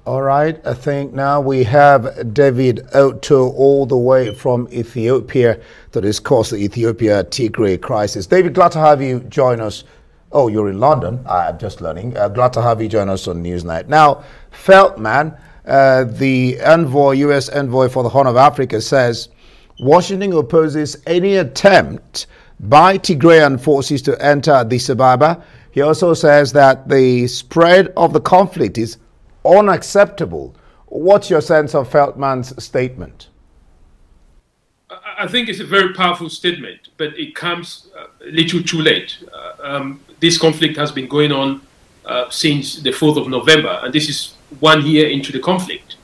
All right, I think now we have David OTTO all the way from Ethiopia to discuss the Ethiopia-Tigray crisis. David, glad to have you join us. Oh, you're in London. I'm just learning. Glad to have you join us on Newsnight. Now, Feldman, the envoy, US envoy for the Horn of Africa, says Washington opposes any attempt by Tigrayan forces to enter Addis Ababa. He also says that the spread of the conflict is unacceptable. What's your sense of Feldman's statement? I think it's a very powerful statement, but it comes a little too late. This conflict has been going on since the 4th of November, and this is 1 year into the conflict.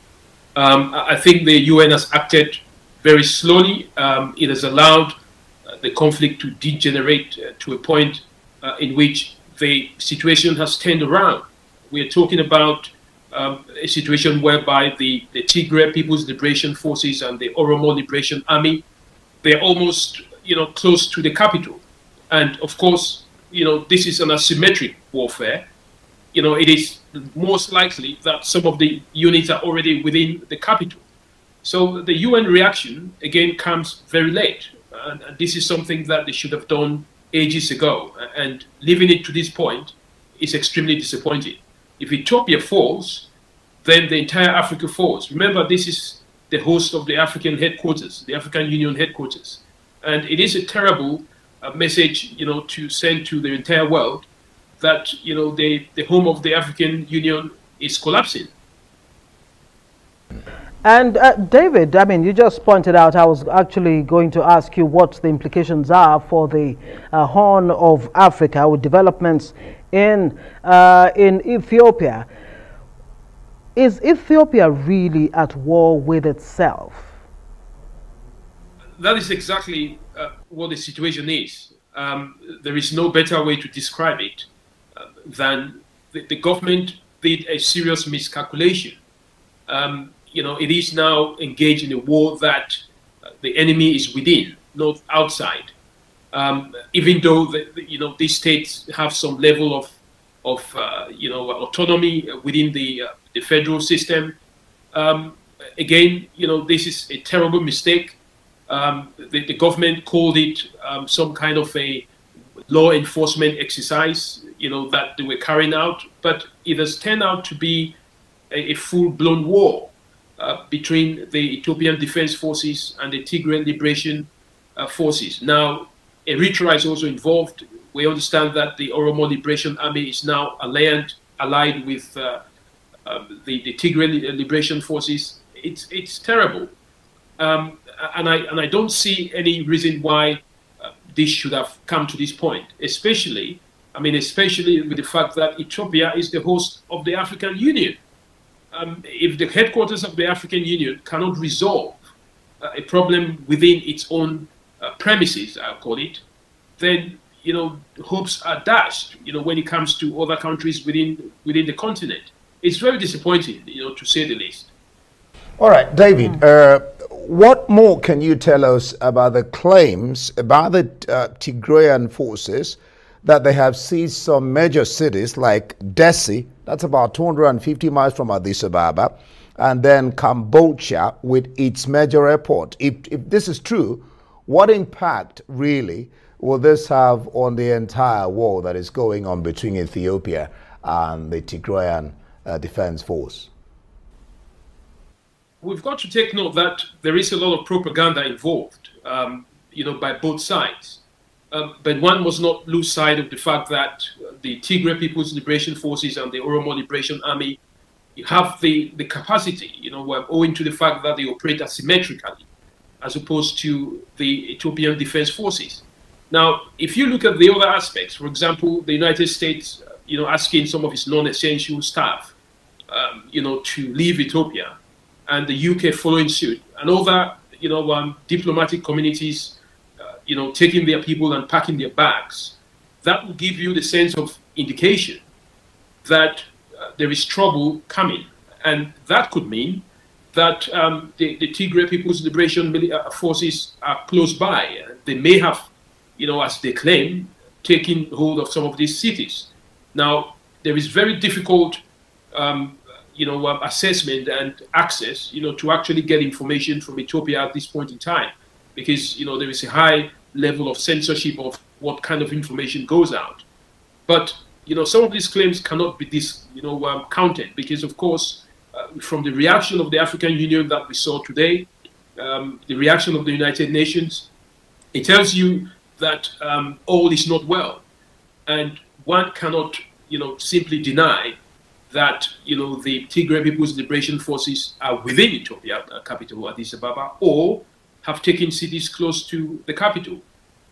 I think the UN has acted very slowly. It has allowed the conflict to degenerate to a point in which the situation has turned around. We are talking about a situation whereby the Tigray People's Liberation Forces and the Oromo Liberation Army, they're almost, close to the capital. And of course, this is an asymmetric warfare. It is most likely that some of the units are already within the capital. So the UN reaction, again, comes very late. And this is something that they should have done ages ago. And leaving it to this point is extremely disappointing. If Ethiopia falls, then the entire Africa falls. Remember, this is the host of the African headquarters, the African Union headquarters. And it is a terrible message, to send to the entire world that, the home of the African Union is collapsing. And David, I mean, you just pointed out, I was actually going to ask you what the implications are for the Horn of Africa with developments in Ethiopia. Is Ethiopia really at war with itself? That is exactly what the situation is. There is no better way to describe it than the government did a serious miscalculation. It is now engaged in a war that the enemy is within, not outside. Even though these states have some level of autonomy within the federal system. Again, this is a terrible mistake. The government called it some kind of a law enforcement exercise, that they were carrying out, but it has turned out to be a full-blown war between the Ethiopian Defense Forces and the Tigray Liberation Forces. Now, Eritrea is also involved. We understand that the Oromo Liberation Army is now allied with the Tigray Liberation Forces. It's terrible, and I don't see any reason why this should have come to this point. Especially with the fact that Ethiopia is the host of the African Union. If the headquarters of the African Union cannot resolve a problem within its own premises, I'll call it, then hopes are dashed. When it comes to other countries within the continent, it's very disappointing. To say the least. All right, David. What more can you tell us about the claims about the Tigrayan forces that they have seized some major cities like Dessie, that's about 250 miles from Addis Ababa, and then Cambodia with its major airport? If this is true, what impact really will this have on the entire war that is going on between Ethiopia and the Tigrayan Defense Force? We've got to take note that there is a lot of propaganda involved, by both sides. But one must not lose sight of the fact that the Tigray People's Liberation Forces and the Oromo Liberation Army have the capacity, owing to the fact that they operate asymmetrically, as opposed to the Ethiopian Defense Forces. Now, if you look at the other aspects, for example, the United States, asking some of its non-essential staff, to leave Ethiopia, and the UK following suit, and other, diplomatic communities, taking their people and packing their bags, that will give you the sense of indication that there is trouble coming. And that could mean that the Tigray People's Liberation Forces are close by. They may have, as they claim, taken hold of some of these cities. Now, there is very difficult assessment and access, to actually get information from Ethiopia at this point in time, because there is a high level of censorship of what kind of information goes out. But some of these claims cannot be counted, because of course, from the reaction of the African Union that we saw today, the reaction of the United Nations, it tells you that all is not well, and one cannot simply deny that the Tigray People's Liberation Forces are within Ethiopia, capital Addis Ababa, or have taken cities close to the capital.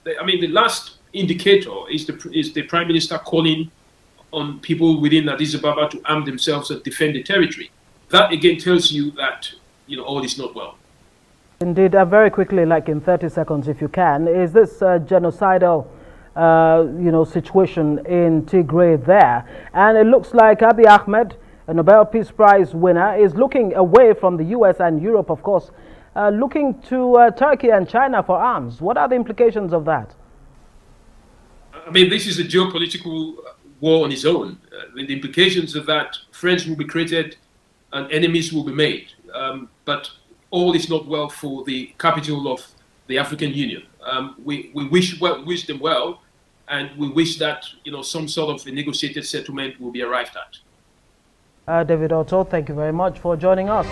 The last indicator is the Prime Minister calling on people within Addis Ababa to arm themselves and defend the territory. That again tells you that all is not well. Indeed, very quickly, like in 30 seconds, if you can, is this genocidal, situation in Tigray there? And it looks like Abiy Ahmed, a Nobel Peace Prize winner, is looking away from the US and Europe, of course, looking to Turkey and China for arms. What are the implications of that? This is a geopolitical war on its own. The implications of that, friends will be created and enemies will be made. But all is not well for the capital of the African Union. We wish them well, and we wish that some sort of a negotiated settlement will be arrived at. David OTTO, thank you very much for joining us.